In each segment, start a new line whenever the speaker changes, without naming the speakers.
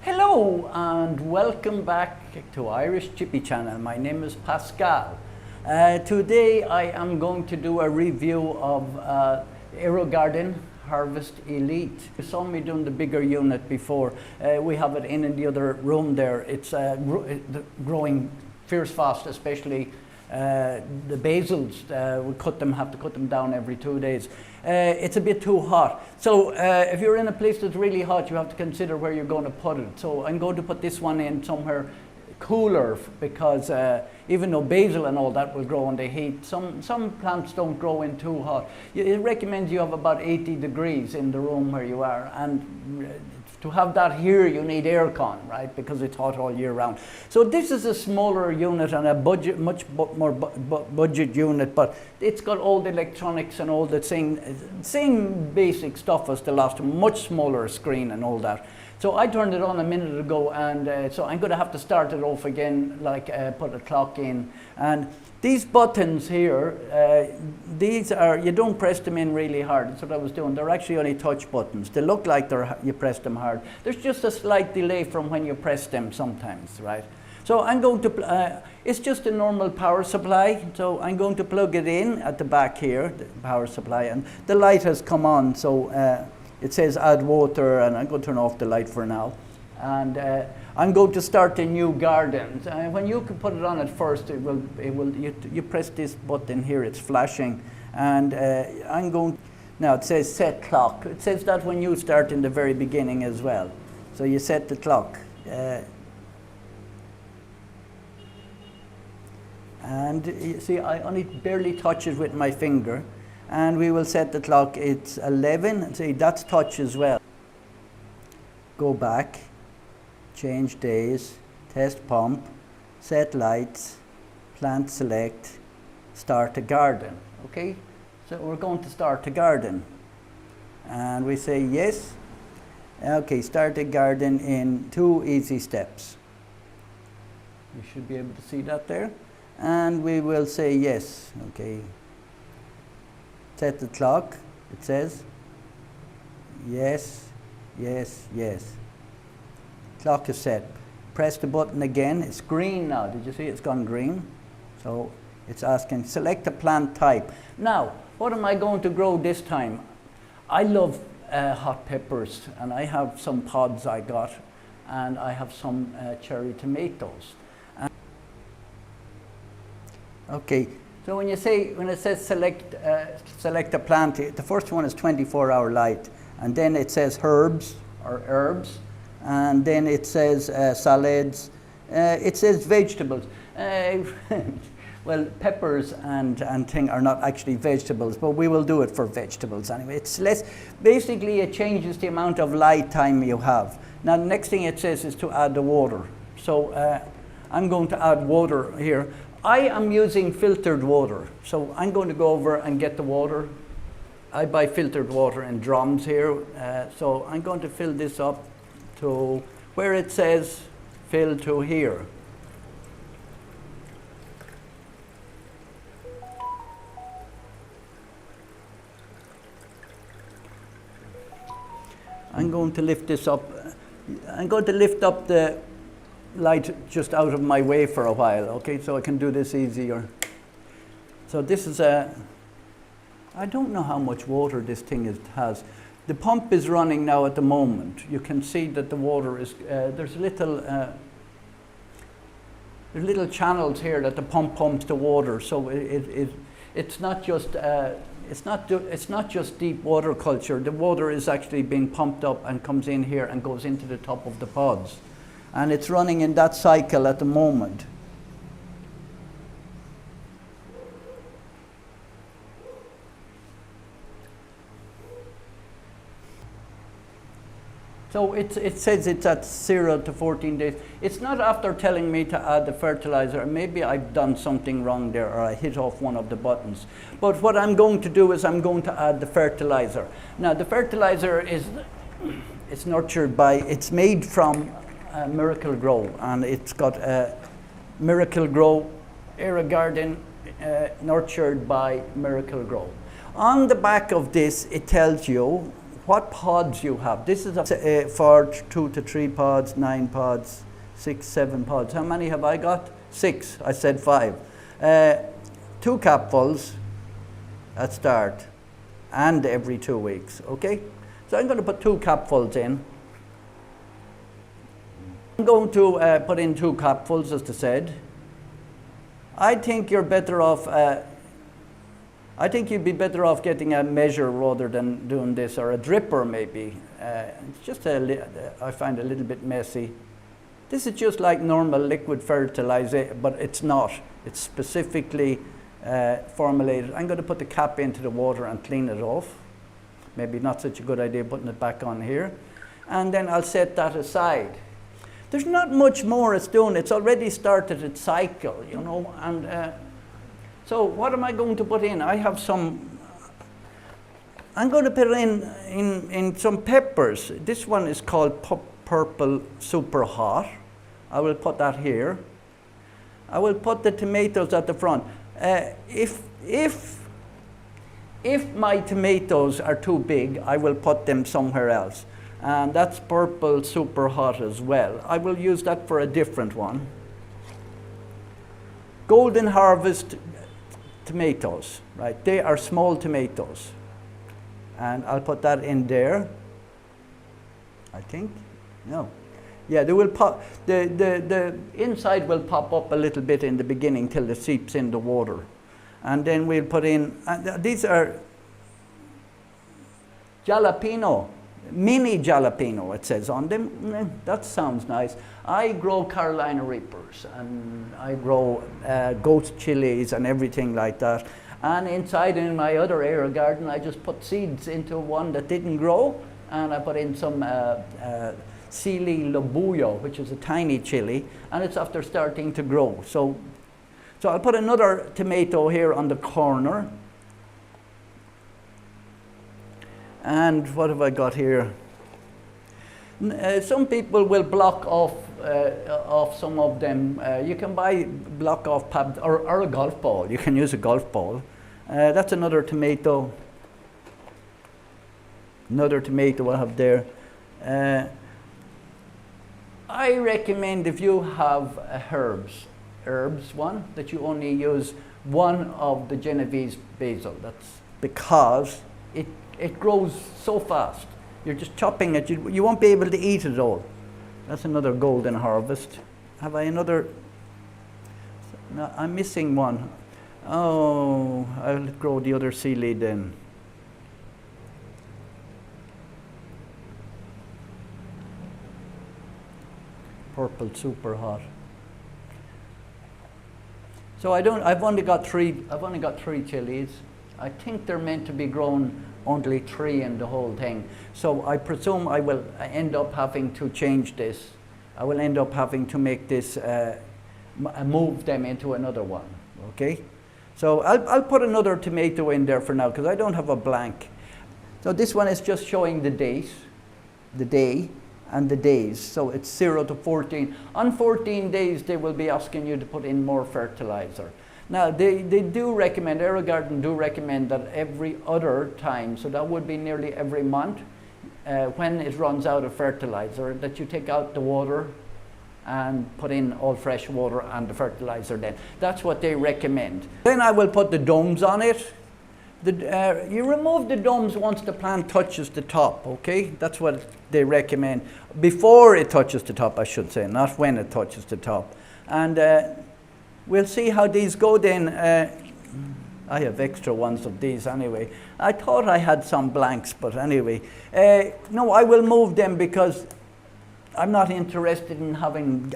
Hello and welcome back to Irish Chippy channel. My name is Pascal. Today I am going to do a review of AeroGarden Harvest Elite. You saw me doing the bigger unit before. We have it in the other room there. It's growing fierce fast, especially the basils. We have to cut them down every 2 days. It's a bit too hot. So if you're in a place that's really hot, you have to consider where you're going to put it. So I'm going to put this one in somewhere cooler because even though basil and all that will grow in the heat, some plants don't grow in too hot. It recommends you have about 80 degrees in the room where you are, and to have that here you need aircon, right, because it's hot all year round. So this is a smaller unit and a much more budget unit, but it's got all the electronics and all the same basic stuff as the last one, much smaller screen and all that. So I turned it on a minute ago, and so I'm going to have to start it off again, like put a clock in. And these buttons here, these are, you don't press them in really hard. That's what I was doing. They're actually only touch buttons. They look like you press them hard. There's just a slight delay from when you press them sometimes, right? So I'm going to, it's just a normal power supply. So I'm going to plug it in at the back here, the power supply, and the light has come on. So it says add water, and I'm going to turn off the light for now. And I'm going to start a new garden. When you can put it on at first, you press this button here, it's flashing. And now it says set clock. It says that when you start in the very beginning as well. So you set the clock. And you see, I only barely touch it with my finger. And we will set the clock, it's 11, see that's touch as well. Go back, change days, test pump, set lights, plant select, start a garden, okay? So we're going to start a garden. And we say yes. Okay, start a garden in 2 easy steps. You should be able to see that there. And we will say yes, okay. Set the clock, it says, yes, yes, yes. Clock is set. Press the button again, it's green now, did you see it's gone green? So it's asking, select a plant type. Now, what am I going to grow this time? I love hot peppers, and I have some pods I got, and I have some cherry tomatoes. Okay. So when it says select a plant, the first one is 24-hour light, and then it says herbs, and then it says salads, it says vegetables. Well, peppers and thing are not actually vegetables, but we will do it for vegetables anyway. It's less, basically it changes the amount of light time you have. Now the next thing it says is to add the water. So I'm going to add water here. I am using filtered water, so I'm going to go over and get the water. I buy filtered water in drums here, so I'm going to fill this up to where it says fill to here. I'm going to lift this up. I'm going to lift up the light just out of my way for a while, okay, so I can do this easier. So this is I don't know how much water this thing has. The pump is running now at the moment. You can see that the water is, there's little channels here that the pump pumps the water, so it's not just deep water culture. The water is actually being pumped up and comes in here and goes into the top of the pods. And it's running in that cycle at the moment. So it says it's at 0 to 14 days. It's not after telling me to add the fertilizer. Maybe I've done something wrong there, or I hit off one of the buttons. But what I'm going to do is I'm going to add the fertilizer. Now the fertilizer it's nurtured by, it's made from Miracle-Gro, and it's got Miracle-Gro AeroGarden nurtured by Miracle-Gro. On the back of this, it tells you what pods you have. This is for 2 to 3 pods, 9 pods, 6, 7 pods. How many have I got? 6. I said 5. 2 capfuls at start and every 2 weeks, okay? So I'm going to put 2 capfuls in. I'm going to put in 2 capfuls, as I said. I think you're better off, I think you'd be better off getting a measure rather than doing this, or a dripper maybe. It's just I find a little bit messy. This is just like normal liquid fertilizer, but it's not. It's specifically formulated. I'm going to put the cap into the water and clean it off. Maybe not such a good idea putting it back on here. And then I'll set that aside. There's not much more it's doing. It's already started its cycle, you know. And so what am I going to put in? I have some, I'm going to put in some peppers. This one is called Purple Super Hot. I will put that here. I will put the tomatoes at the front. If my tomatoes are too big, I will put them somewhere else. And that's Purple Super Hot as well. I will use that for a different one. Golden Harvest tomatoes, right? They are small tomatoes. And I'll put that in there, I think. No. Yeah, they will pop, the inside will pop up a little bit in the beginning till it seeps in the water. And then we'll put in, these are jalapeno. Mini Jalapeno, it says on them. That sounds nice. I grow Carolina Reapers, and I grow ghost chilies and everything like that. And inside in my other AeroGarden, I just put seeds into one that didn't grow, and I put in some Sili Lobuyo, which is a tiny chili, and it's after starting to grow. So I'll put another tomato here on the corner. And what have I got here? Some people will block off some of them. You can buy block off pads or a golf ball. You can use a golf ball. That's another tomato. Another tomato I have there. I recommend if you have herbs one, that you only use one of the Genovese basil. That's because it grows so fast. You're just chopping it. You won't be able to eat it all. That's another Golden Harvest. Have I another? No, I'm missing one. Oh, I'll grow the other seaweed then. Purple Super Hot. So I've only got 3 chilies. I think they're meant to be grown only 3 in the whole thing. So I presume I will end up having to change this. I will end up having to make this, move them into another one, okay? So I'll put another tomato in there for now because I don't have a blank. So this one is just showing the days, the day and the days. So it's 0 to 14. On 14 days, they will be asking you to put in more fertilizer. Now, they do recommend, AeroGarden do recommend that every other time, so that would be nearly every month, when it runs out of fertilizer, that you take out the water and put in all fresh water and the fertilizer then. That's what they recommend. Then I will put the domes on it. You remove the domes once the plant touches the top, okay? That's what they recommend. Before it touches the top, I should say, not when it touches the top. And we'll see how these go then. I have extra ones of these anyway. I thought I had some blanks, but anyway. No, I will move them because I'm not interested in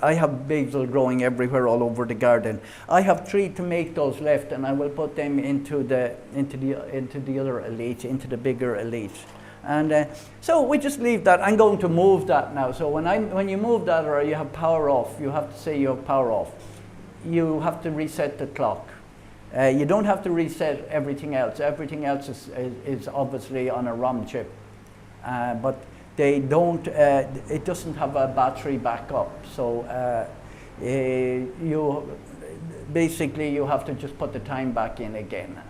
I have basil growing everywhere all over the garden. I have 3 tomatoes left and I will put them into the other elite, into the bigger elite. And so we just leave that. I'm going to move that now. So when you move that or you have power off, you have to say you have power off. You have to reset the clock. You don't have to reset everything else. Everything else is obviously on a ROM chip, but they don't. It doesn't have a battery backup. So you have to just put the time back in again.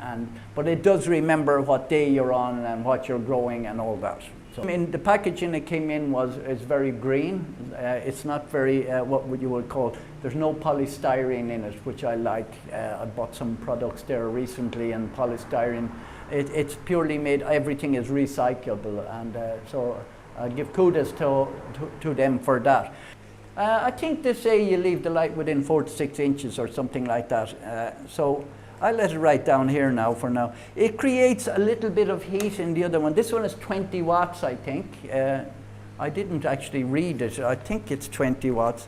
But it does remember what day you're on and what you're growing and all that. So, I mean, the packaging it came in is very green. It's not very, what you would call, there's no polystyrene in it, which I like. I bought some products there recently, and polystyrene, it's purely made, everything is recyclable, and so I give kudos to them for that. I think they say you leave the light within 4 to 6 inches or something like that. So I'll let it right down here now for now. It creates a little bit of heat in the other one. This one is 20 watts, I think. I didn't actually read it. I think it's 20 watts.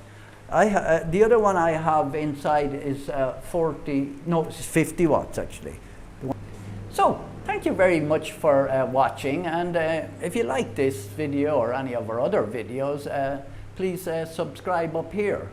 The other one I have inside is 50 watts actually. So, thank you very much for watching, and if you like this video or any of our other videos, please subscribe up here.